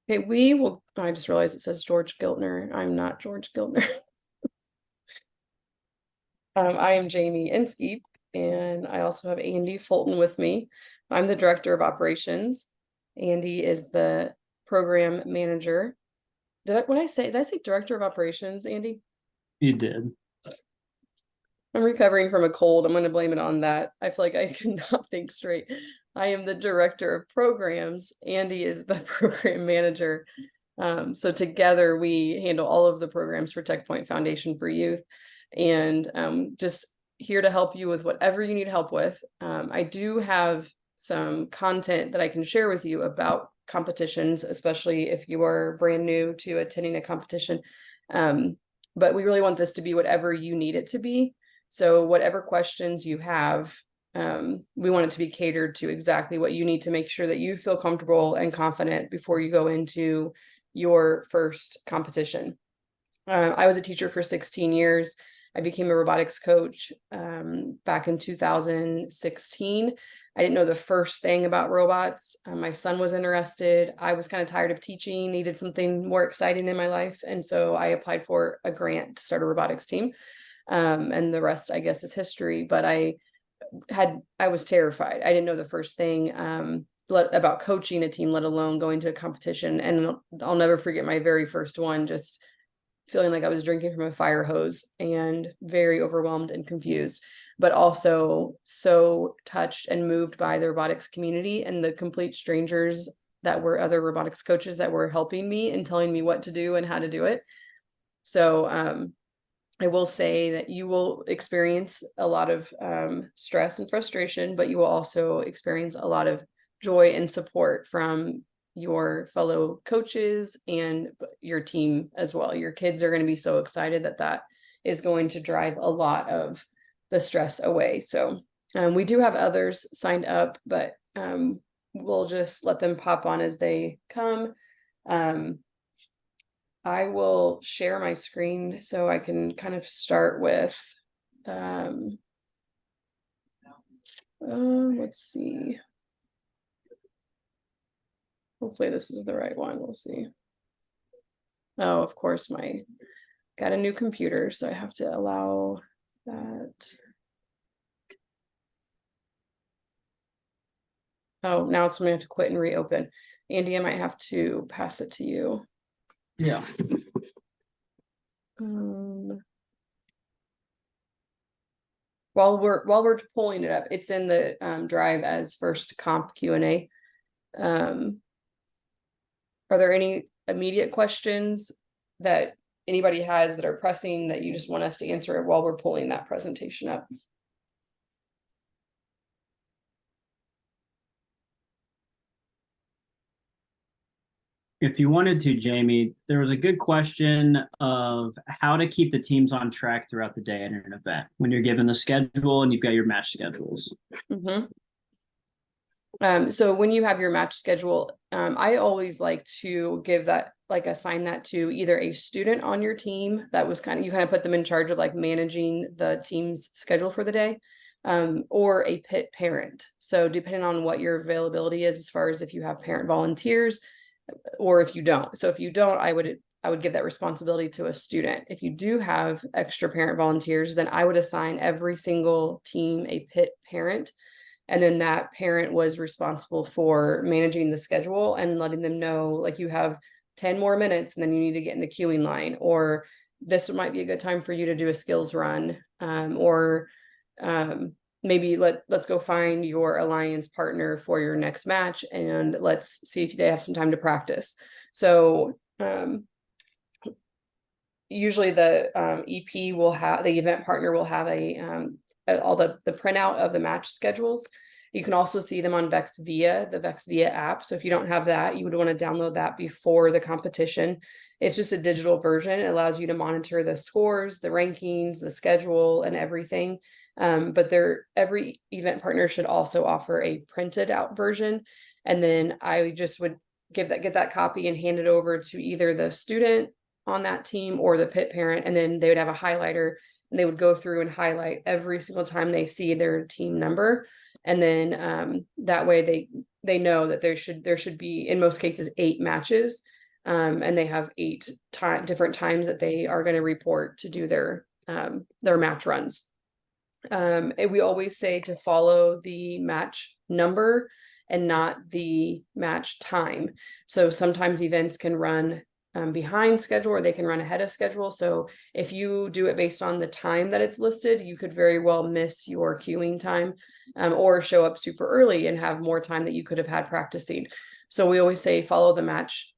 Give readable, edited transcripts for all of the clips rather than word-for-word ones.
Okay, I just realized it says George Giltner. I'm not George Giltner. I am Jamie Inskeep, and I also have Andy Fulton with me. I'm the Director of Operations. Andy is the Program Manager. Did I say Director of Operations, Andy? You did. I'm recovering from a cold. I'm going to blame it on that. I feel like I cannot think straight. I am the Director of Programs. Andy is the Program Manager. So together we handle all of the programs for TechPoint Foundation for Youth, and just here to help you with whatever you need help with. I do have some content that I can share with you about competitions, especially if you are brand new to attending a competition. But we really want this to be whatever you need it to be. So whatever questions you have, we want it to be catered to exactly what you need to make sure that you feel comfortable and confident before you go into your first competition. I was a teacher for 16 years. I became a robotics coach back in 2016. I didn't know the first thing about robots. My son was interested. I was kind of tired of teaching, needed something more exciting in my life. And so I applied for a grant to start a robotics team. And the rest, I guess, is history. But I was terrified. I didn't know the first thing about coaching a team, let alone going to a competition. And I'll never forget my very first one, just feeling like I was drinking from a fire hose and very overwhelmed and confused, but also so touched and moved by the robotics community and the complete strangers that were other robotics coaches that were helping me and telling me what to do and how to do it. So I will say that you will experience a lot of stress and frustration, but you will also experience a lot of joy and support from your fellow coaches and your team as well. Your kids are going to be so excited that is going to drive a lot of the stress away. So we do have others signed up, but we'll just let them pop on as they come. I will share my screen so I can kind of start with, let's see. Hopefully this is the right one. We'll see. Oh, of course, got a new computer, so I have to allow that. Oh, now it's going to have to quit and reopen. Andy, I might have to pass it to you. Yeah. While we're pulling it up, it's in the drive as first comp Q&A. Are there any immediate questions that anybody has that are pressing that you just want us to answer while we're pulling that presentation up? If you wanted to, Jamie, there was a good question of how to keep the teams on track throughout the day at an event when you're given the schedule and you've got your match schedules. Mm-hmm. So when you have your match schedule, I always like to assign that to either a student on your team that was you kind of put them in charge of like managing the team's schedule for the day, or a PIT parent. So depending on what your availability is, as far as if you have parent volunteers or if you don't. So if you don't, I would give that responsibility to a student. If you do have extra parent volunteers, then I would assign every single team a PIT parent. And then that parent was responsible for managing the schedule and letting them know, like, you have 10 more minutes and then you need to get in the queuing line, or this might be a good time for you to do a skills run, or maybe let's go find your alliance partner for your next match and let's see if they have some time to practice. So usually the EP will have, the event partner will have all the printout of the match schedules. You can also see them on the VexVia app. So if you don't have that, you would want to download that before the competition. It's just a digital version. It allows you to monitor the scores, the rankings, the schedule, and everything. But every event partner should also offer a printed out version. And then I just would get that copy and hand it over to either the student on that team or the PIT parent, and then they would have a highlighter and they would go through and highlight every single time they see their team number. And then that way they know that there should be, in most cases, 8 matches. And they have 8 different times that they are going to report to do their match runs. And we always say to follow the match number and not the match time. So sometimes events can run behind schedule, or they can run ahead of schedule. So if you do it based on the time that it's listed, you could very well miss your queuing time, or show up super early and have more time that you could have had practicing. So we always say follow the match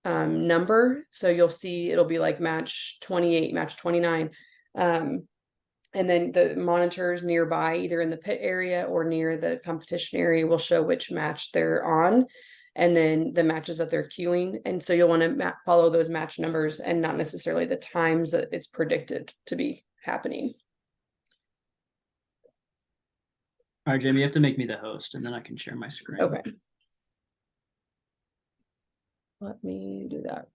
number. So you'll see it'll be like match 28, match 29. And then the monitors nearby, either in the pit area or near the competition area, will show which match they're on, and then the matches that they're queuing. And so you'll want to follow those match numbers and not necessarily the times that it's predicted to be happening. All right, Jamie, you have to make me the host, and then I can share my screen. Okay. Let me do that.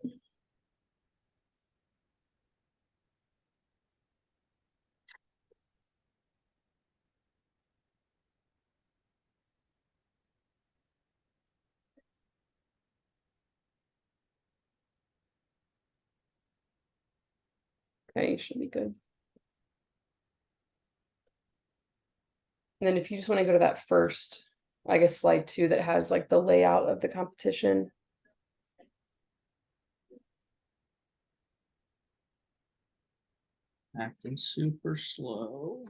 Okay, should be good. And then if you just want to go to that first, I guess, slide 2 that has like the layout of the competition. Acting super slow.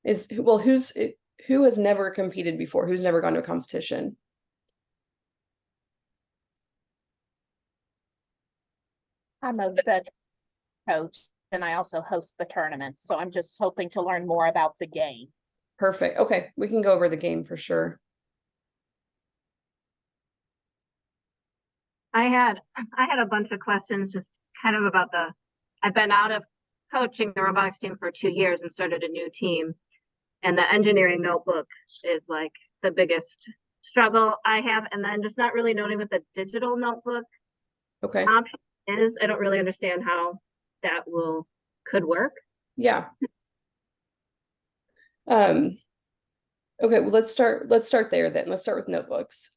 Who has never competed before? Who's never gone to a competition? I'm a veteran coach and I also host the tournament. So I'm just hoping to learn more about the game. Perfect. Okay, we can go over the game for sure. I had a bunch of questions just kind of about I've been out of coaching the robotics team for 2 years and started a new team. And the engineering notebook is like the biggest struggle I have. And then just not really knowing what the digital notebook option is. I don't really understand how that could work. Yeah. Okay, well, let's start there then. Let's start with notebooks.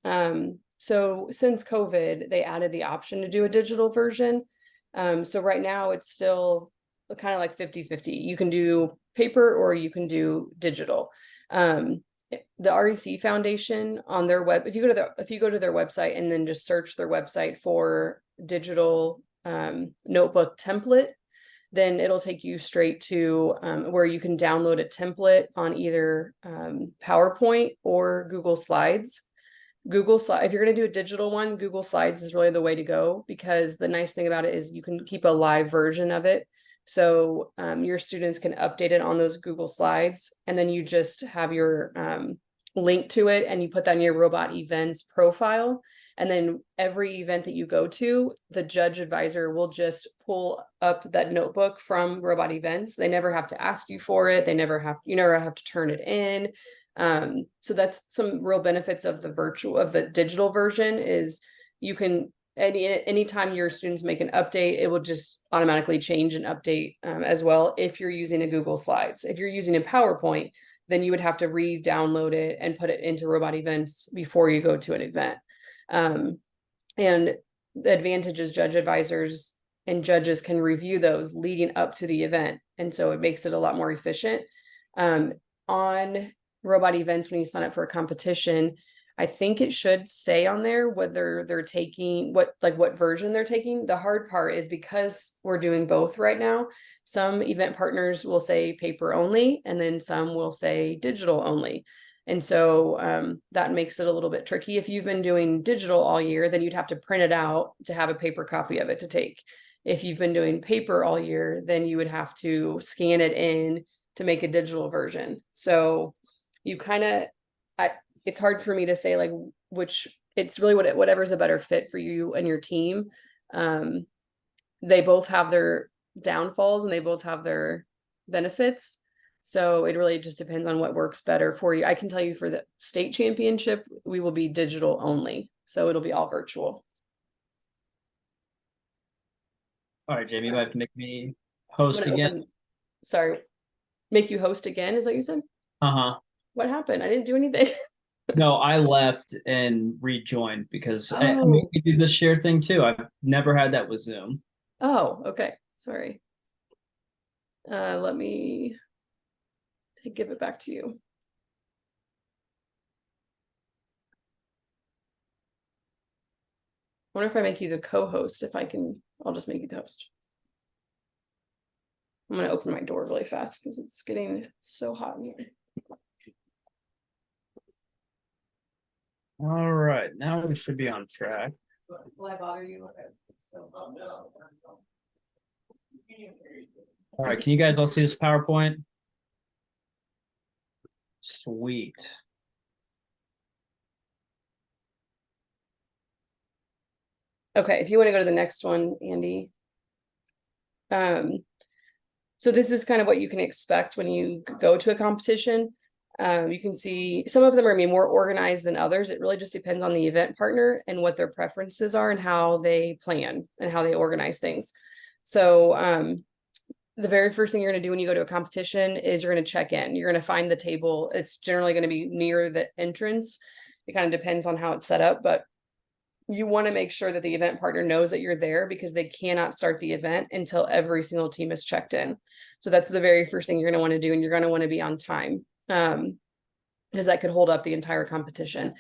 So since COVID, they added the option to do a digital version. So right now it's still kind of like 50-50. You can do paper or you can do digital. The REC Foundation on their web, if you go to their website and then just search their website for digital notebook template, then it'll take you straight to where you can download a template on either PowerPoint or Google Slides. If you're going to do a digital one, Google Slides is really the way to go, because the nice thing about it is you can keep a live version of it. So your students can update it on those Google Slides, and then you just have your link to it and you put that in your robot events profile. And then every event that you go to, the judge advisor will just pull up that notebook from robot events. They never have to ask you for it. You never have to turn it in. So that's some real benefits of the digital version is you can, anytime your students make an update, it will just automatically change and update as well. If you're using a Google Slides, if you're using a PowerPoint, then you would have to re-download it and put it into robot events before you go to an event. And the advantage is judge advisors and judges can review those leading up to the event. And so it makes it a lot more efficient. On robot events, when you sign up for a competition, I think it should say on there whether they're taking what version they're taking. The hard part is because we're doing both right now, some event partners will say paper only, and then some will say digital only. And so that makes it a little bit tricky. If you've been doing digital all year, then you'd have to print it out to have a paper copy of it to take. If you've been doing paper all year, then you would have to scan it in to make a digital version. So you it's hard for me to say like which, it's really whatever's a better fit for you and your team. They both have their downfalls and they both have their benefits. So it really just depends on what works better for you. I can tell you for the state championship, we will be digital only. So it'll be all virtual. All right, Jamie, you might have to make me host again. Sorry, make you host again, is that what you said? Uh-huh. What happened? I didn't do anything. No, I left and rejoined because I mean, Oh, we do the share thing too. I've never had that with Zoom. oh, okay. Sorry. Let me give it back to you. I wonder if I make you the co-host, if I can, I'll just make you the host. I'm gonna open my door really fast because it's getting so hot in here. All right, now we should be on track. Will I bother you? Okay. All right, can you guys all see this PowerPoint? Sweet. Okay, if you want to go to the next one, Andy. So this is kind of what you can expect when you go to a competition. You can see some of them are more organized than others. It really just depends on the event partner and what their preferences are and how they plan and how they organize things. So the very first thing you're going to do when you go to a competition is you're going to check in. You're going to find the table. It's generally going to be near the entrance. It kind of depends on how it's set up, but you want to make sure that the event partner knows that you're there because they cannot start the event until every single team is checked in. So that's the very first thing you're going to want to do, and you're going to want to be on time, because that could hold up the entire competition.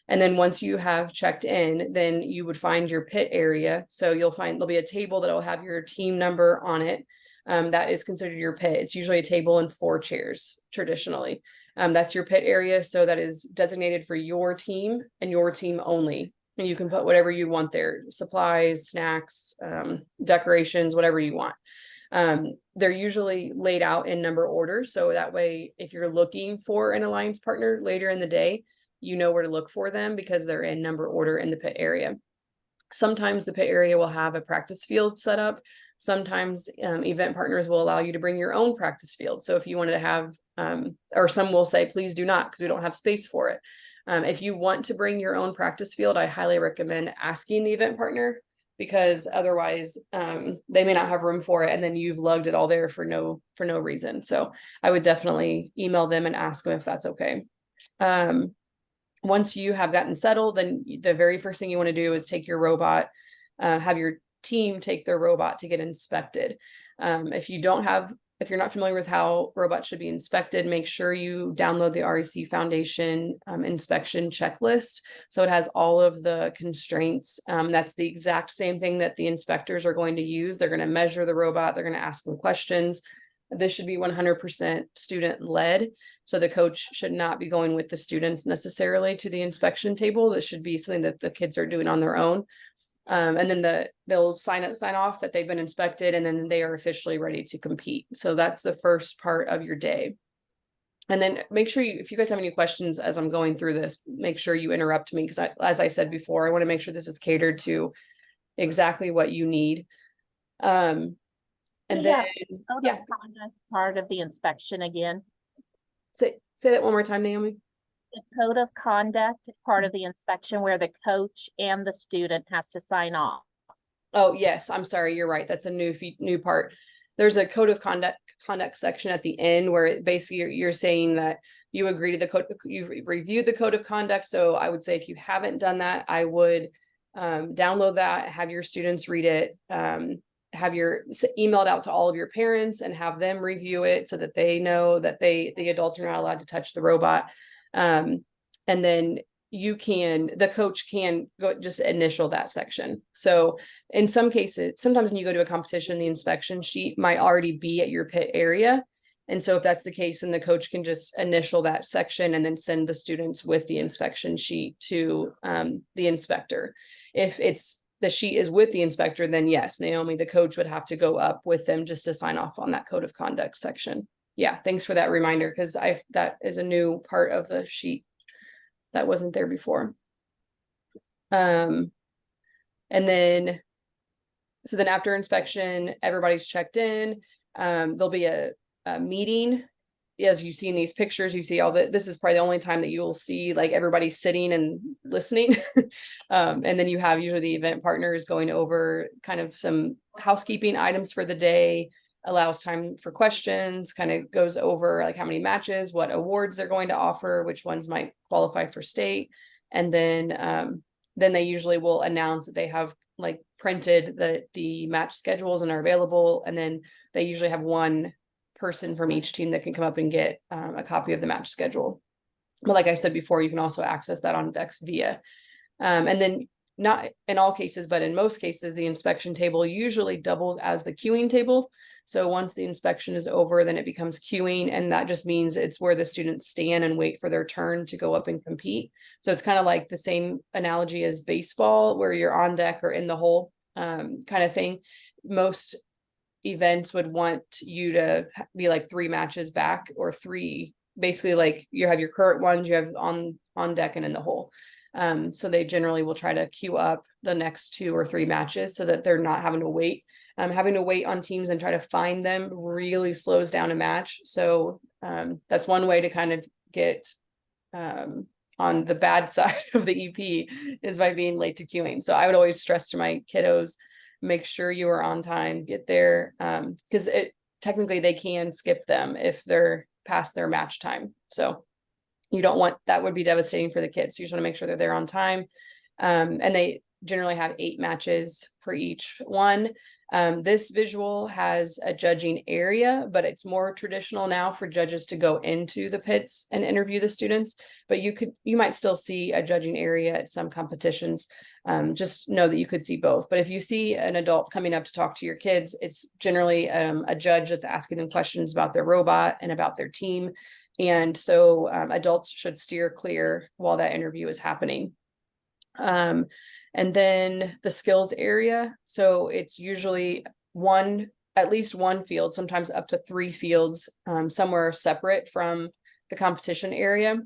And then once you have checked in, then you would find your pit area. So you'll find there'll be a table that will have your team number on it. That is considered your pit. It's usually a table and 4 chairs traditionally. That's your pit area. So that is designated for your team and your team only. And you can put whatever you want there, supplies, snacks, decorations, whatever you want. They're usually laid out in number order. So that way, if you're looking for an alliance partner later in the day, you know where to look for them because they're in number order in the pit area. Sometimes the pit area will have a practice field set up. Sometimes event partners will allow you to bring your own practice field. So if you wanted to have, or some will say, please do not, because we don't have space for it. If you want to bring your own practice field, I highly recommend asking the event partner, because otherwise they may not have room for it, and then you've lugged it all there for no reason. So I would definitely email them and ask them if that's okay. Once you have gotten settled, then the very first thing you want to do is take your robot, have your team take their robot to get inspected. If you're not familiar with how robots should be inspected, make sure you download the REC Foundation inspection checklist. So it has all of the constraints. That's the exact same thing that the inspectors are going to use. They're going to measure the robot. They're going to ask them questions. This should be 100% student led. So the coach should not be going with the students necessarily to the inspection table. This should be something that the kids are doing on their own. And then they'll sign off that they've been inspected, and then they are officially ready to compete. So that's the first part of your day. And then make sure if you guys have any questions as I'm going through this, make sure you interrupt me, because as I said before, I want to make sure this is catered to exactly what you need. And then, yeah, Part of the inspection again. say that one more time, Naomi. The code of conduct is part of the inspection where the coach and the student has to sign off. Oh, yes, I'm sorry, you're right. That's a new part. There's a code of conduct section at the end where basically you're saying that you agree to the code, you've reviewed the code of conduct. So I would say if you haven't done that, I would download that, have your students read it, have emailed out to all of your parents and have them review it so that they know that the adults are not allowed to touch the robot. And then the coach can go just initial that section. So in some cases, sometimes when you go to a competition, the inspection sheet might already be at your pit area. And so if that's the case, then the coach can just initial that section and then send the students with the inspection sheet to the inspector. If the sheet is with the inspector, then yes, Naomi, the coach would have to go up with them just to sign off on that code of conduct section. Yeah, thanks for that reminder, because that is a new part of the sheet that wasn't there before. And then after inspection, everybody's checked in. There'll be a meeting. As you see in these pictures, you see this is probably the only time that you'll see like everybody sitting and listening. And then you have usually the event partners going over kind of some housekeeping items for the day, allows time for questions, kind of goes over like how many matches, what awards they're going to offer, which ones might qualify for state. And then they usually will announce that they have like printed the match schedules and are available. And then they usually have one person from each team that can come up and get a copy of the match schedule. But like I said before, you can also access that on Dex via. And then not in all cases, but in most cases, the inspection table usually doubles as the queuing table. So once the inspection is over, then it becomes queuing. And that just means it's where the students stand and wait for their turn to go up and compete. So it's kind of like the same analogy as baseball, where you're on deck or in the hole kind of thing. Most events would want you to be like 3 matches back, or 3, basically like you have your current ones, you have on deck and in the hole. So they generally will try to queue up the next 2 or 3 matches so that they're not having to wait. Having to wait on teams and try to find them really slows down a match. So that's one way to kind of get on the bad side of the EP, is by being late to queuing. So I would always stress to my kiddos, make sure you are on time, get there, because technically they can skip them if they're past their match time. So you don't want, that would be devastating for the kids. So you just want to make sure that they're on time. And they generally have 8 matches for each one. This visual has a judging area, but it's more traditional now for judges to go into the pits and interview the students. But you might still see a judging area at some competitions. Just know that you could see both. But if you see an adult coming up to talk to your kids, it's generally a judge that's asking them questions about their robot and about their team. And so adults should steer clear while that interview is happening. And then the skills area. So it's usually at least one field, sometimes up to 3 fields, somewhere separate from the competition area.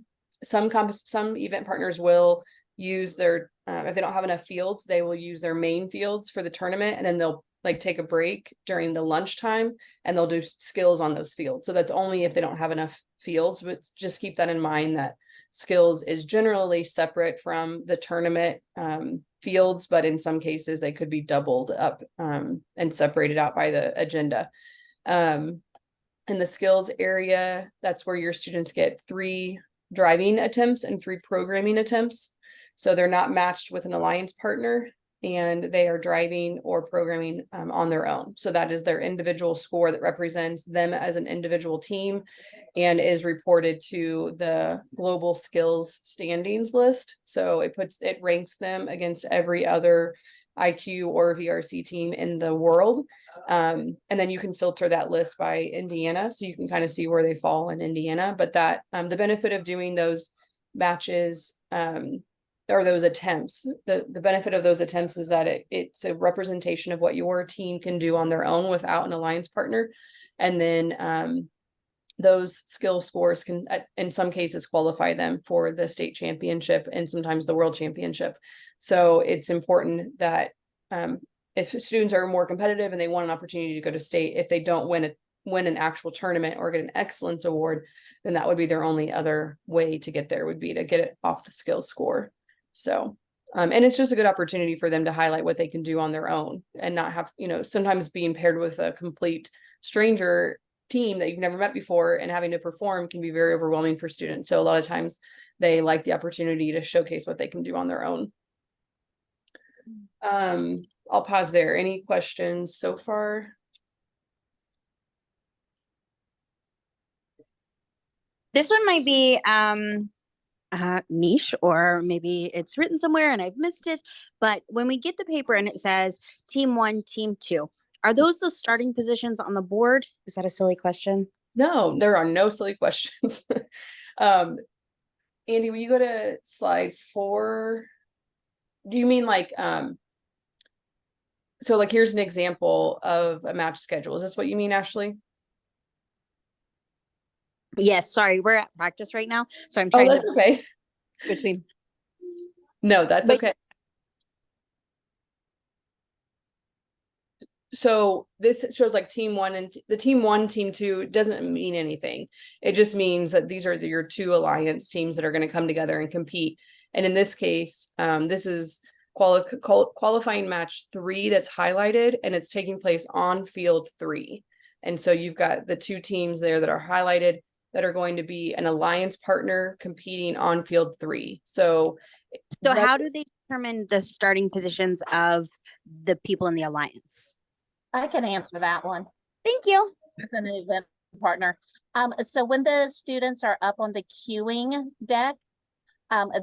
Some event partners will use their, if they don't have enough fields, they will use their main fields for the tournament, and then they'll like take a break during the lunchtime and they'll do skills on those fields. So that's only if they don't have enough fields, but just keep that in mind, that skills is generally separate from the tournament fields, but in some cases they could be doubled up and separated out by the agenda. In the skills area, that's where your students get 3 driving attempts and 3 programming attempts. So they're not matched with an alliance partner, and they are driving or programming on their own. So that is their individual score that represents them as an individual team and is reported to the global skills standings list. So it ranks them against every other IQ or VRC team in the world. And then you can filter that list by Indiana, so you can kind of see where they fall in Indiana. But that the benefit of doing those matches or those attempts, the benefit of those attempts is that it's a representation of what your team can do on their own without an alliance partner. And then those skill scores can, in some cases, qualify them for the state championship and sometimes the world championship. So it's important that if students are more competitive and they want an opportunity to go to state, if they don't win an actual tournament or get an excellence award, then that would be their only other way to get there, would be to get it off the skills score. So, and it's just a good opportunity for them to highlight what they can do on their own and not have, sometimes being paired with a complete stranger team that you've never met before and having to perform can be very overwhelming for students. So a lot of times they like the opportunity to showcase what they can do on their own. I'll pause there. Any questions so far? This one might be niche, or maybe it's written somewhere and I've missed it. But when we get the paper and it says team 1, team 2, are those the starting positions on the board? Is that a silly question? No, there are no silly questions. Andy, will you go to slide 4? Do you mean like, so like, here's an example of a match schedule. Is this what you mean, Ashley? Yes, sorry, we're at practice right now, so I'm Oh, trying that's to okay. between. No, that's But- okay. So this shows like team 1 and the team 1, team 2 doesn't mean anything. It just means that these are your 2 alliance teams that are going to come together and compete. And in this case, this is qualifying match 3 that's highlighted, and it's taking place on field 3. And so you've got the two teams there that are highlighted that are going to be an alliance partner competing on field 3. So how do they determine the starting positions of the people in the alliance? I can answer that one. Thank you. As an event partner. So when the students are up on the queuing deck,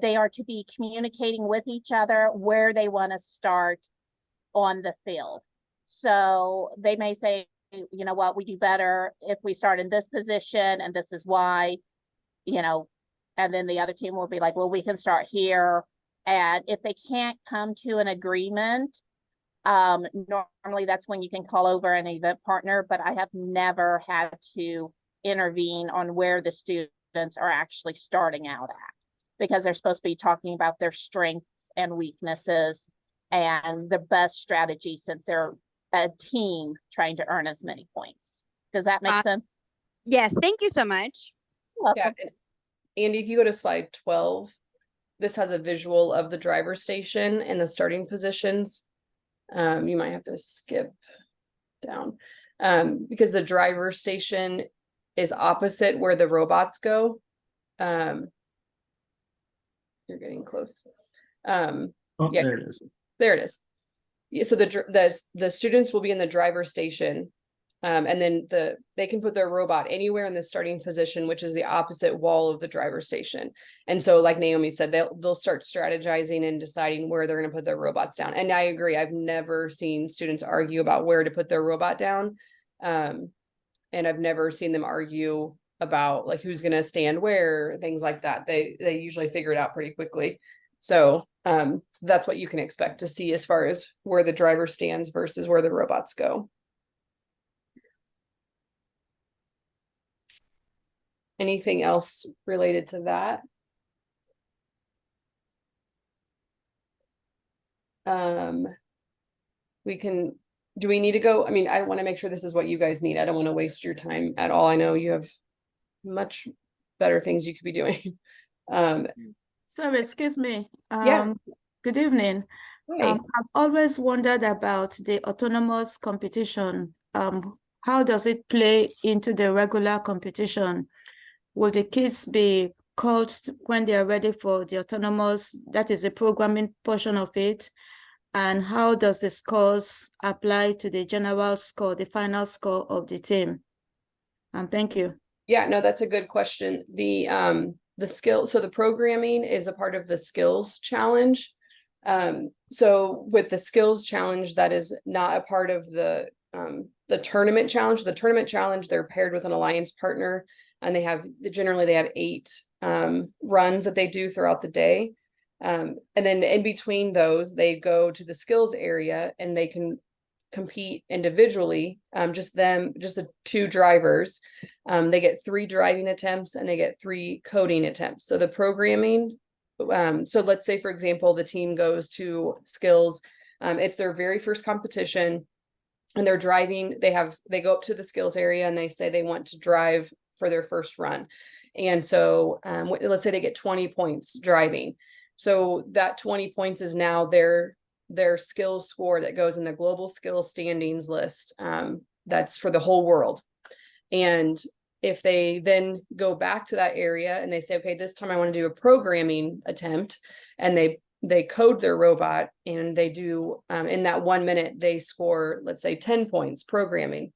they are to be communicating with each other where they want to start on the field. So they may say, you know what, we do better if we start in this position, and this is why, and then the other team will be like, well, we can start here. And if they can't come to an agreement, normally that's when you can call over an event partner, but I have never had to intervene on where the students are actually starting out at, because they're supposed to be talking about their strengths and weaknesses and the best strategy, since they're a team trying to earn as many points. Does that make sense? Yes, thank you so much. yeah, Andy, if you go to slide 12, this has a visual of the driver station and the starting positions. You might have to skip down because the driver station is opposite where the robots go. You're getting close. Oh, yeah, there it is. There it is. Yeah, so the students will be in the driver station, and then they can put their robot anywhere in the starting position, which is the opposite wall of the driver station. And so, like Naomi said, they'll start strategizing and deciding where they're going to put their robots down. And I agree, I've never seen students argue about where to put their robot down, and I've never seen them argue about like who's going to stand where, things like that. They usually figure it out pretty quickly. So that's what you can expect to see as far as where the driver stands versus where the robots go. Anything else related to that? Do we need to go? I mean, I want to make sure this is what you guys need. I don't want to waste your time at all. I know you have much better things you could be doing. Sorry, excuse me. Yeah. Good evening. Hey. I've always wondered about the autonomous competition. How does it play into the regular competition? Will the kids be called when they are ready for the autonomous, that is the programming portion of it? And how does the scores apply to the general score, the final score of the team? Thank you. Yeah, no, that's a good question. The skill, so the programming is a part of the skills challenge. So with the skills challenge, that is not a part of the tournament challenge. The tournament challenge, they're paired with an alliance partner, and generally they have 8 runs that they do throughout the day. And then in between those, they go to the skills area and they can compete individually, just the 2 drivers. They get 3 driving attempts and they get 3 coding attempts. So the programming, so let's say, for example, the team goes to skills, it's their very first competition and they're driving, they go up to the skills area and they say they want to drive for their first run. And so let's say they get 20 points driving. So that 20 points is now their skills score that goes in the global skills standings list. That's for the whole world. And if they then go back to that area and they say, okay, this time I want to do a programming attempt, and they code their robot and they do, in that 1 minute, they score, let's say 10 points programming.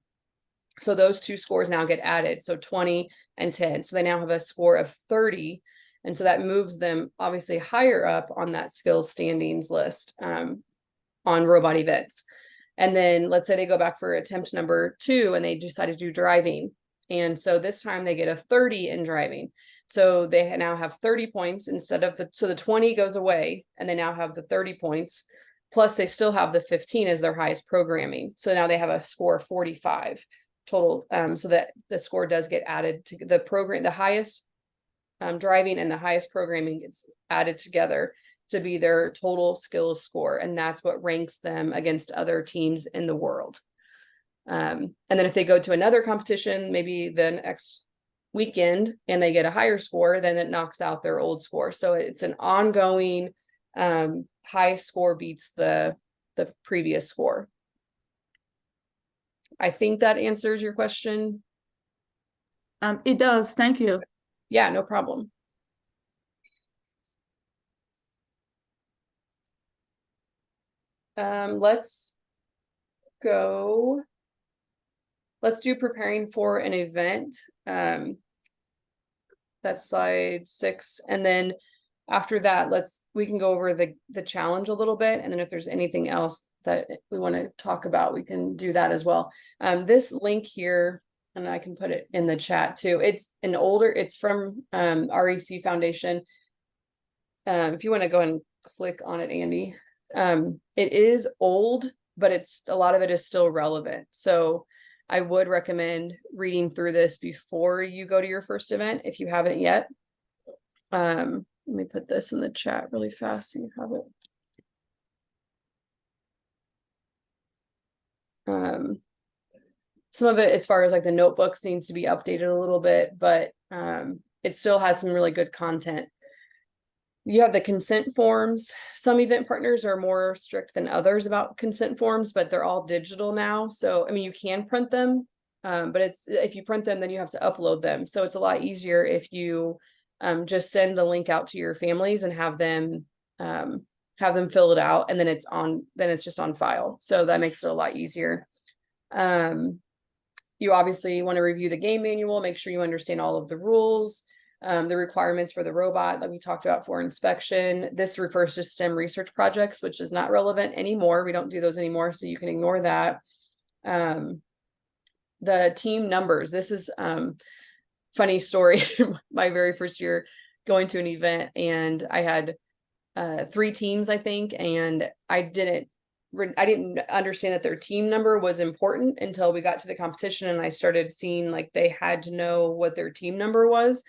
So those 2 scores now get added. So 20 and 10. So they now have a score of 30. And so that moves them obviously higher up on that skills standings list on robot events. And then let's say they go back for attempt number 2 and they decide to do driving. And so this time they get a 30 in driving. So they now have 30 points instead of so the 20 goes away and they now have the 30 points. Plus they still have the 15 as their highest programming. So now they have a score of 45 total. So that the score does get added to the program, the highest driving and the highest programming gets added together to be their total skills score. And that's what ranks them against other teams in the world. And then if they go to another competition, maybe the next weekend, and they get a higher score, then it knocks out their old score. So it's an ongoing high score beats the previous score. I think that answers your question. It does. Thank you. Yeah, no problem. Let's do preparing for an event. That's slide 6. And then after that, we can go over the challenge a little bit. And then if there's anything else that we want to talk about, we can do that as well. This link here, and I can put it in the chat too. It's from REC Foundation. If you want to go and click on it, Andy. It is old, but a lot of it is still relevant. So I would recommend reading through this before you go to your first event if you haven't yet. Let me put this in the chat really fast so you have it. Some of it, as far as like the notebooks, needs to be updated a little bit, but it still has some really good content. You have the consent forms. Some event partners are more strict than others about consent forms, but they're all digital now. So, I mean, you can print them, but if you print them, then you have to upload them. So it's a lot easier if you just send the link out to your families and have them fill it out, and then it's just on file. So that makes it a lot easier. You obviously want to review the game manual, make sure you understand all of the rules. The requirements for the robot that we talked about for inspection. This refers to STEM research projects, which is not relevant anymore. We don't do those anymore, so you can ignore that. The team numbers. This is funny story. My very first year going to an event, and I had 3 teams, I think, and I didn't understand that their team number was important until we got to the competition, and I started seeing like they had to know what their team number was.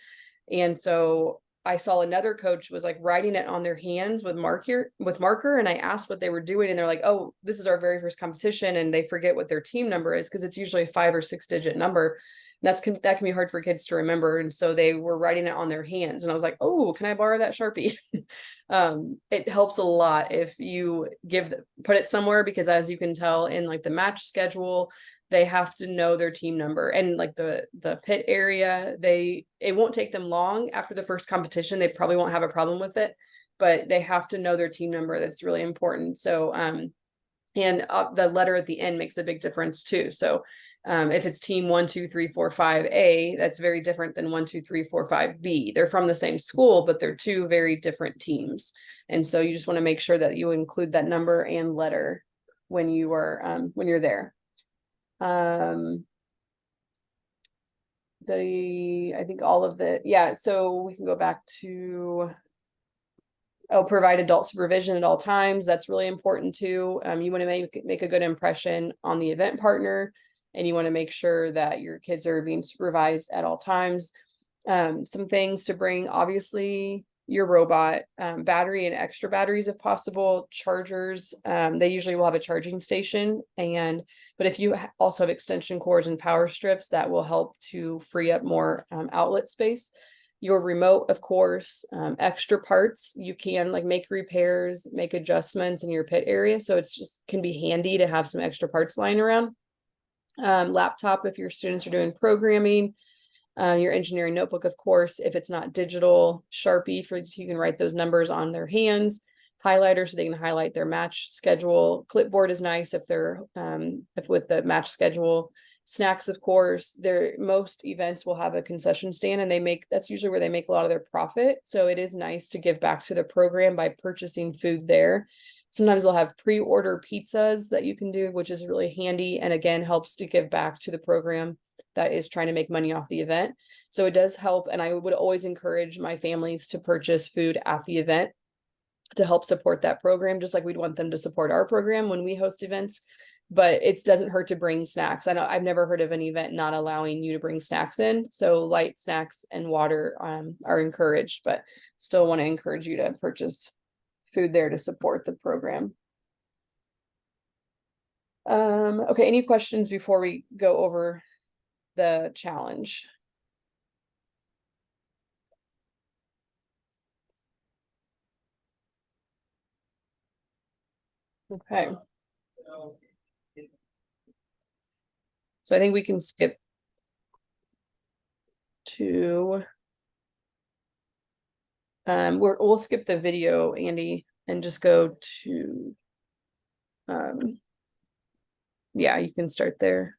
And so I saw another coach was like writing it on their hands with marker. And I asked what they were doing. And they're like, oh, this is our very first competition. And they forget what their team number is, because it's usually a 5 or 6 digit number. And that can be hard for kids to remember. And so they were writing it on their hands. And I was like, oh, can I borrow that Sharpie? It helps a lot if you put it somewhere, because as you can tell in like the match schedule, they have to know their team number. And like the pit area, it won't take them long after the first competition. They probably won't have a problem with it, but they have to know their team number. That's really important. So and the letter at the end makes a big difference too. So if it's team 1, 2, 3, 4, 5A, that's very different than 1, 2, 3, 4, 5B. They're from the same school, but they're 2 very different teams. And so you just want to make sure that you include that number and letter when you're there. I think all of so we can go back to provide adult supervision at all times. That's really important too. You want to make a good impression on the event partner, and you want to make sure that your kids are being supervised at all times. Some things to bring, obviously, your robot, battery and extra batteries if possible, chargers. They usually will have a charging station, but if you also have extension cords and power strips, that will help to free up more outlet space. Your remote, of course, extra parts. You can like make repairs, make adjustments in your pit area. So it's just can be handy to have some extra parts lying around. Laptop if your students are doing programming. Your engineering notebook, of course, if it's not digital, Sharpie you can write those numbers on their hands, highlighter so they can highlight their match schedule. Clipboard is nice if they're if with the match schedule. Snacks, of course, most events will have a concession stand, and that's usually where they make a lot of their profit. So it is nice to give back to the program by purchasing food there. Sometimes they'll have pre-order pizzas that you can do, which is really handy, and again helps to give back to the program that is trying to make money off the event. So it does help, and I would always encourage my families to purchase food at the event to help support that program, just like we'd want them to support our program when we host events. But it doesn't hurt to bring snacks. I know I've never heard of an event not allowing you to bring snacks in. So light snacks and water are encouraged, but still want to encourage you to purchase food there to support the program. Okay, any questions before we go over the challenge? Okay. So I think we can skip to, we'll skip the video, Andy, and just go to, yeah, you can start there.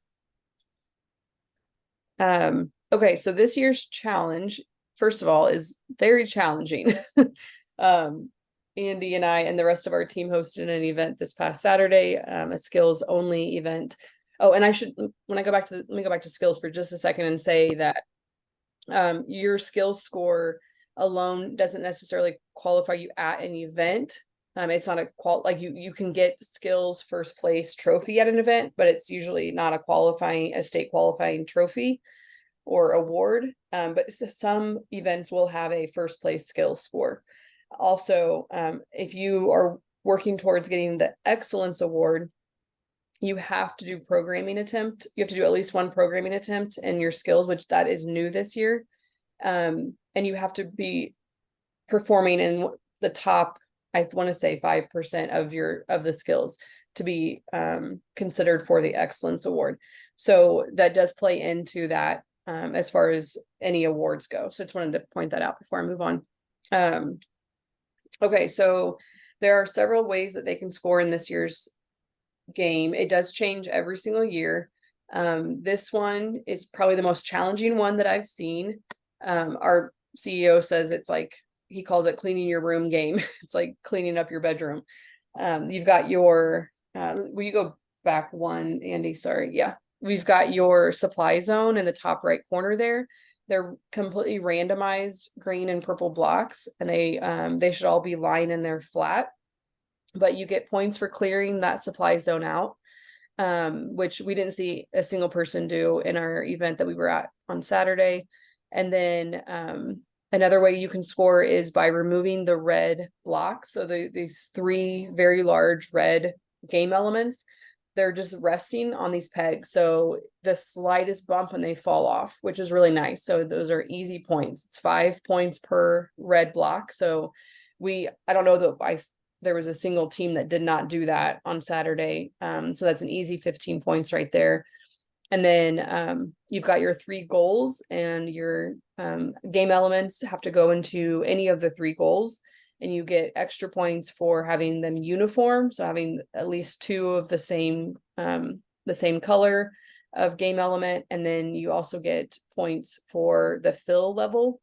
Okay, so this year's challenge, first of all, is very challenging. Andy and I and the rest of our team hosted an event this past Saturday, a skills only event. Oh, and I should, when I go back to, let me go back to skills for just a second and say that your skills score alone doesn't necessarily qualify you at an event. It's not like you can get skills first place trophy at an event, but it's usually not a state qualifying trophy or award. But some events will have a first place skills score. Also, if you are working towards getting the excellence award, you have to do programming attempt. You have to do at least one programming attempt in your skills, which that is new this year. And you have to be performing in the top, I want to say 5% of the skills to be considered for the excellence award. So that does play into that as far as any awards go. So I just wanted to point that out before I move on. Okay, so there are several ways that they can score in this year's game. It does change every single year. This one is probably the most challenging one that I've seen. Our CEO says it's like, he calls it cleaning your room game. It's like cleaning up your bedroom. You've got your, will you go back one, Andy? Sorry. Yeah. We've got your supply zone in the top right corner there. They're completely randomized green and purple blocks, and they should all be lying in there flat, but you get points for clearing that supply zone out, which we didn't see a single person do in our event that we were at on Saturday. And then another way you can score is by removing the red blocks. So these three very large red game elements, they're just resting on these pegs. So the slightest bump and they fall off, which is really nice. So those are easy points. It's 5 points per red block. So I don't know that there was a single team that did not do that on Saturday. So that's an easy 15 points right there. And then you've got your 3 goals, and your game elements have to go into any of the 3 goals, and you get extra points for having them uniform. So having at least 2 of the same color of game element. And then you also get points for the fill level,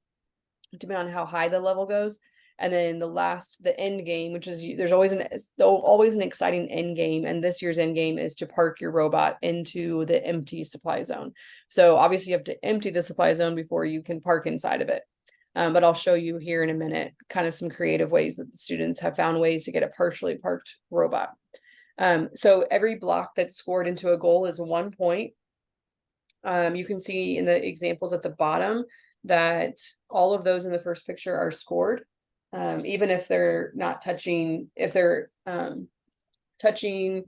depending on how high the level goes. And then the end game, which is, there's always an exciting end game. And this year's end game is to park your robot into the empty supply zone. So obviously you have to empty the supply zone before you can park inside of it. But I'll show you here in a minute, kind of some creative ways that the students have found ways to get a partially parked robot. So every block that's scored into a goal is 1 point. You can see in the examples at the bottom that all of those in the first picture are scored. Even if they're not touching, if they're touching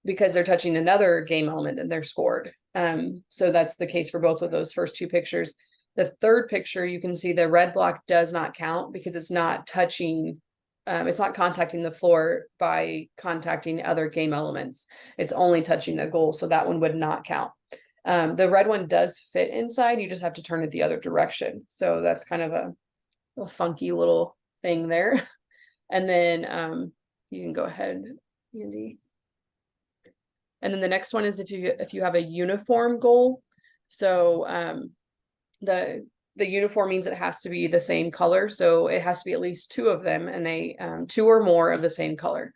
because they're touching another game element, and they're scored. So that's the case for both of those first 2 pictures. The third picture, you can see the red block does not count because it's not touching, it's not contacting the floor by contacting other game elements. It's only touching the goal, so that one would not count. The red one does fit inside, you just have to turn it the other direction. So that's kind of a funky little thing there. And then you can go ahead, Andy. And then the next one is if you have a uniform goal. So the uniform means it has to be the same color. So it has to be at least 2 of them, and they 2 or more of the same color.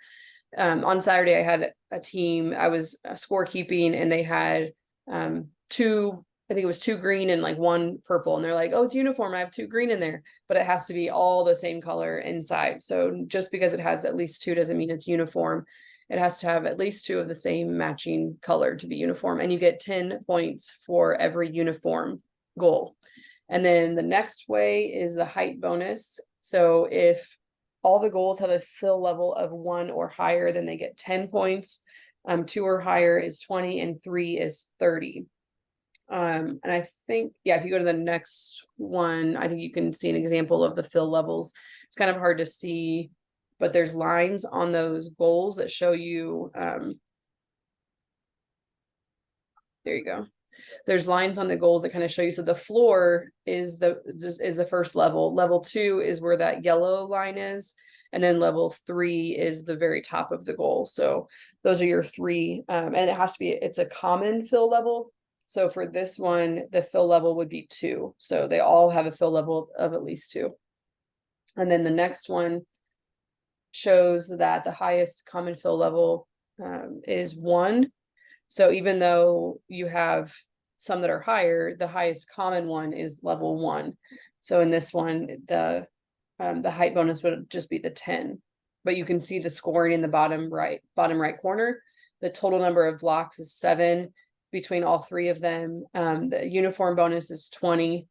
On Saturday, I had a team, I was scorekeeping, and they had 2, I think it was 2 green and like 1 purple, and they're like, oh, it's uniform, I have 2 green in there, but it has to be all the same color inside. So just because it has at least 2 doesn't mean it's uniform. It has to have at least 2 of the same matching color to be uniform, and you get 10 points for every uniform goal. And then the next way is the height bonus. So if all the goals have a fill level of 1 or higher, then they get 10 points. 2 or higher is 20, and 3 is 30. And I think, yeah, if you go to the next one, I think you can see an example of the fill levels. It's kind of hard to see, but there's lines on those goals that show you there you go. There's lines on the goals that kind of show you. So the floor is the first level. Level 2 is where that yellow line is. And then level 3 is the very top of the goal. So those are your 3. And it has to be, it's a common fill level. So for this one, the fill level would be 2. So they all have a fill level of at least 2. And then the next one shows that the highest common fill level is 1. So even though you have some that are higher, the highest common one is level 1. So in this one, the height bonus would just be the 10. But you can see the scoring in the bottom right corner. The total number of blocks is 7 between all 3 of them. The uniform bonus is 20.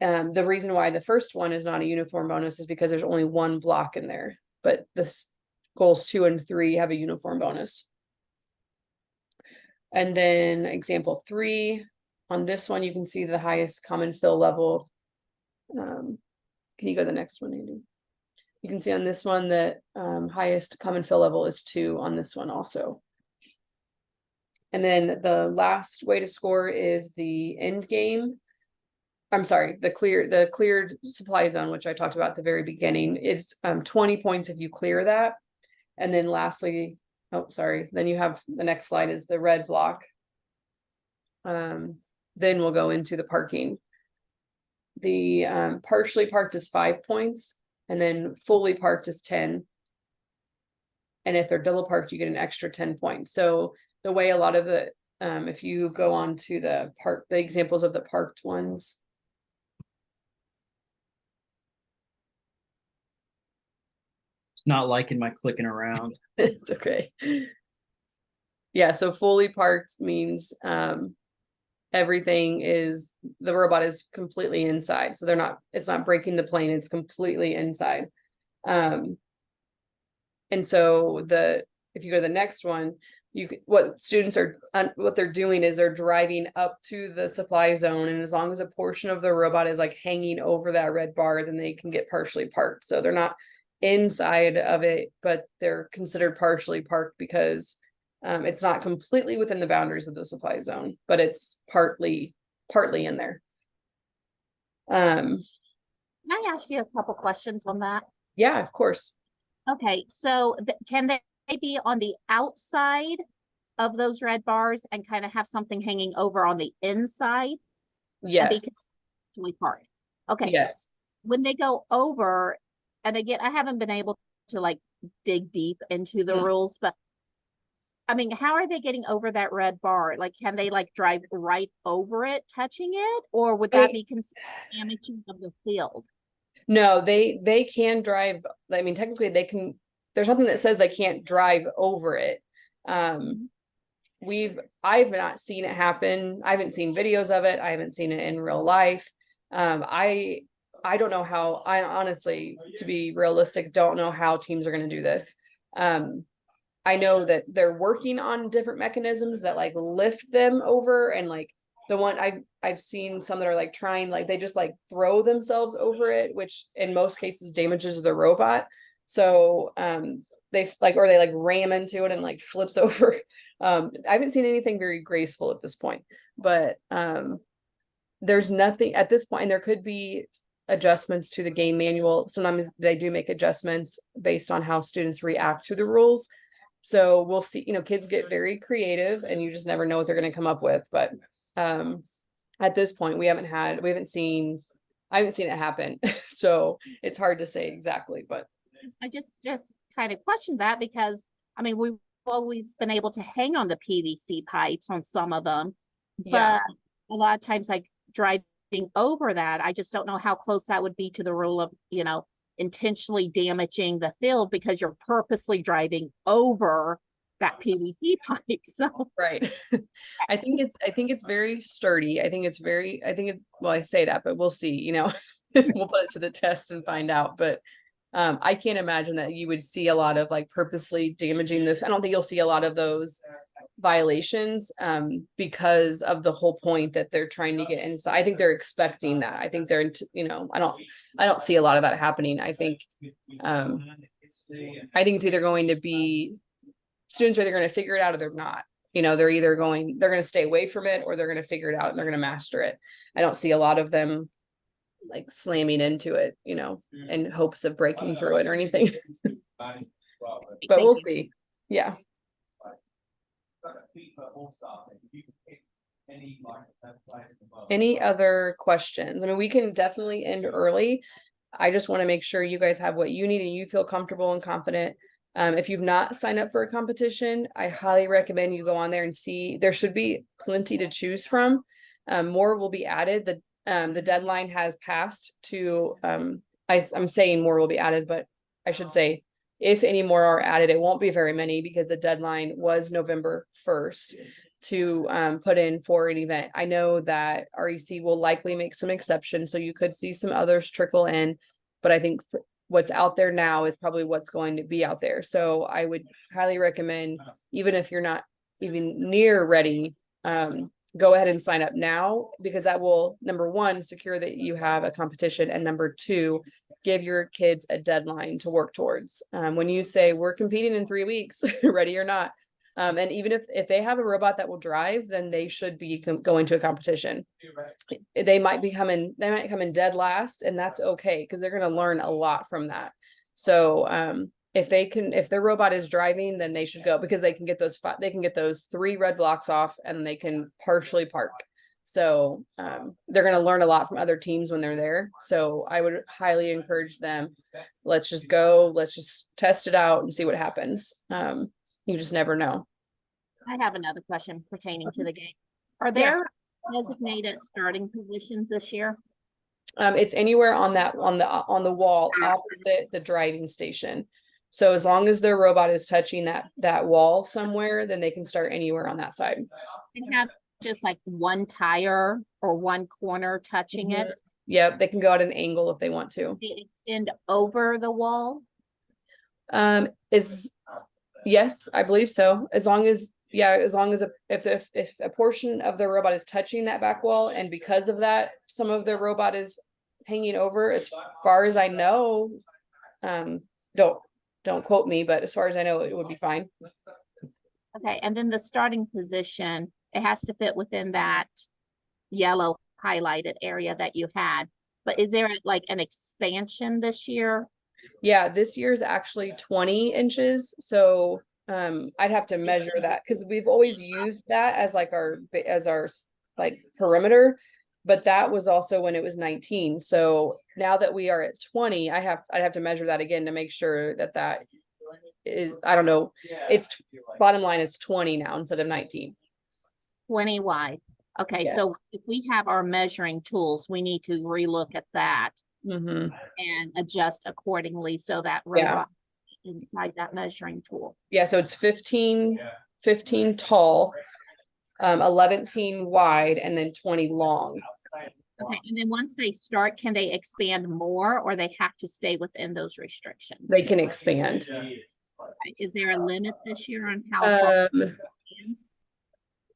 The reason why the first one is not a uniform bonus is because there's only 1 block in there, but the goals 2 and 3 have a uniform bonus. And then example 3, on this one, you can see the highest common fill level. Can you go to the next one, Andy? You can see on this one that highest common fill level is 2 on this one also. And then the last way to score is the end game. I'm sorry, the cleared supply zone, which I talked about at the very beginning. It's 20 points if you clear that. And then lastly, oh, sorry, then you have the next slide is the red block. Then we'll go into the parking. The partially parked is 5 points, and then fully parked is 10. And if they're double parked, you get an extra 10 points. So the way a lot of the, if you go on to the examples of the parked ones. It's not liking my clicking around. It's okay. Yeah, so fully parked means everything is, the robot is completely inside. So it's not breaking the plane, it's completely inside. And so if you go to the next one, what they're doing is they're driving up to the supply zone, and as long as a portion of the robot is like hanging over that red bar, then they can get partially parked. So they're not inside of it, but they're considered partially parked because it's not completely within the boundaries of the supply zone, but it's partly in there. Can I ask you a couple questions on that? Yeah, of course. Okay, so can they be on the outside of those red bars and kind of have something hanging over on the inside? Yes. Parked. Okay. Yes. When they go over, and again, I haven't been able to like dig deep into the rules, but I mean, how are they getting over that red bar? Like, can they like drive right over it, touching it, or would that be considered damaging of the field? No, they can drive. I mean, technically they can, there's nothing that says they can't drive over it. I've not seen it happen. I haven't seen videos of it. I haven't seen it in real life. I don't know how, I honestly, to be realistic, don't know how teams are going to do this. I know that they're working on different mechanisms that like lift them over, and like the one I've seen some that are like trying, like they just like throw themselves over it, which in most cases damages the robot. So they like ram into it and like flips over. I haven't seen anything very graceful at this point, but there's nothing at this point, and there could be adjustments to the game manual. Sometimes they do make adjustments based on how students react to the rules. So we'll see, kids get very creative and you just never know what they're going to come up with. But at this point, I haven't seen it happen. So it's hard to say exactly, but I just kind of question that because I mean, we've always been able to hang on the PVC pipes on some of them, yeah. but a lot of times like driving over that, I just don't know how close that would be to the rule of, intentionally damaging the field because you're purposely driving over that PVC pipe. So right. I think it's very sturdy. Well, I say that, but we'll see, we'll put it to the test and find out. But I can't imagine that you would see a lot of like purposely damaging I don't think you'll see a lot of those violations because of the whole point that they're trying to get in. So I think they're expecting that. I think they're, I don't see a lot of that happening. I think it's either going to be students are either going to figure it out or they're not. they're either going to stay away from it, or they're going to figure it out and they're going to master it. I don't see a lot of them like slamming into it, in hopes of breaking through it or anything. But we'll see. Yeah. Any other questions? I mean, we can definitely end early. I just want to make sure you guys have what you need and you feel comfortable and confident. If you've not signed up for a competition, I highly recommend you go on there and see. There should be plenty to choose from. More will be added. The deadline has passed to, I'm saying more will be added, but I should say if any more are added, it won't be very many, because the deadline was November 1st to put in for an event. I know that REC will likely make some exceptions, so you could see some others trickle in, but I think what's out there now is probably what's going to be out there. So I would highly recommend, even if you're not even near ready, go ahead and sign up now, because that will, number one, secure that you have a competition, and number two, give your kids a deadline to work towards. When you say we're competing in 3 weeks, ready or not, and even if they have a robot that will drive, then they should be going to a competition. They might come in dead last, and that's okay, because they're going to learn a lot from that. So if their robot is driving, then they should go, because they can get those 3 red blocks off, and they can partially park. So they're going to learn a lot from other teams when they're there. So I would highly encourage them. Let's just go. Let's just test it out and see what happens. You just never know. I have another question pertaining to the game. Are there designated starting positions this year? It's anywhere on the wall opposite the driving station. So as long as their robot is touching that wall somewhere, then they can start anywhere on that side. They have just like one tire or one corner touching it. Yep, they can go at an angle if they want to. They extend over the wall. Yes, I believe so. As long as if a portion of the robot is touching that back wall, and because of that, some of the robot is hanging over, as far as I know, don't quote me, but as far as I know, it would be fine. Okay, and then the starting position, it has to fit within that yellow highlighted area that you had. But is there like an expansion this year? Yeah, this year is actually 20 inches. So I'd have to measure that, because we've always used that as our like perimeter, but that was also when it was 19. So now that we are at 20, I'd have to measure that again to make sure that is, I don't know. It's bottom line, it's 20 now instead of 19. 20 wide. Okay, Yes. so if we have our measuring tools, we need to relook at that Mm-hmm. and adjust accordingly so that Yeah. robot inside that measuring tool. Yeah, so it's 15 tall, 11 wide, and then 20 long. Okay, and then once they start, can they expand more, or they have to stay within those restrictions? They can expand. Is there a limit this year on how far?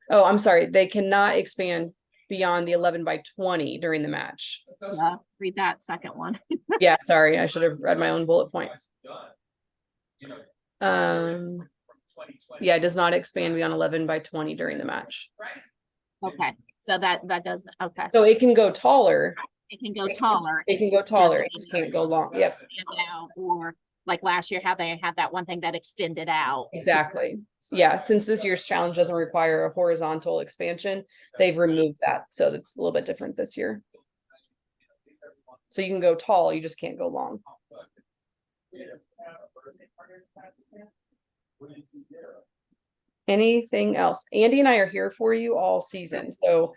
Oh, I'm sorry. They cannot expand beyond the 11 by 20 during the match. Read that second one. Yeah, sorry. I should have read my own bullet point. Yeah, it does not expand beyond 11 by 20 during the match. Okay, so that doesn't, okay. So it can go taller. It can go taller. It can go taller. It just can't go long. Yep. Or like last year, how they had that one thing that extended out. Exactly. Yeah. Since this year's challenge doesn't require a horizontal expansion, they've removed that. So that's a little bit different this year. So you can go tall, you just can't go long. Anything else? Andy and I are here for you all season. So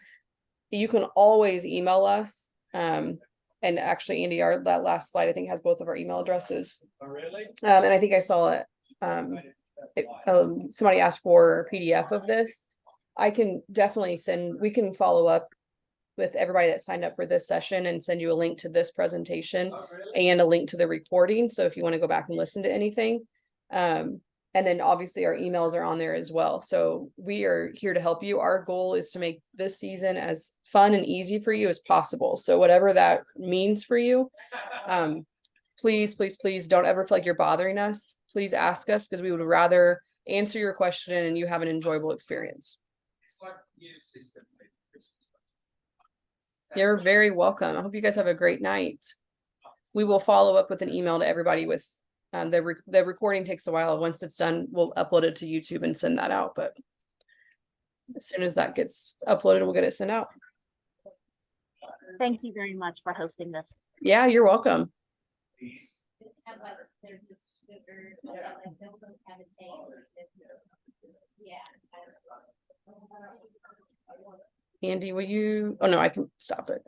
you can always email us. And actually, Andy, that last slide, I think, has both of our email addresses. Oh, really? And I think I saw it. Somebody asked for a PDF of this. I can definitely we can follow up with everybody that signed up for this session and send you a link to this presentation and a link to the recording. So if you want to go back and listen to anything, and then obviously our emails are on there as well. So we are here to help you. Our goal is to make this season as fun and easy for you as possible. So whatever that means for you, please don't ever feel like you're bothering us. Please ask us, because we would rather answer your question and you have an enjoyable experience. You're very welcome. I hope you guys have a great night. We will follow up with an email to everybody with the recording takes a while. Once it's done, we'll upload it to YouTube and send that out. But as soon as that gets uploaded, we'll get it sent out. Thank you very much for hosting this. Yeah, you're welcome. Andy, will you? Oh no, I can stop it.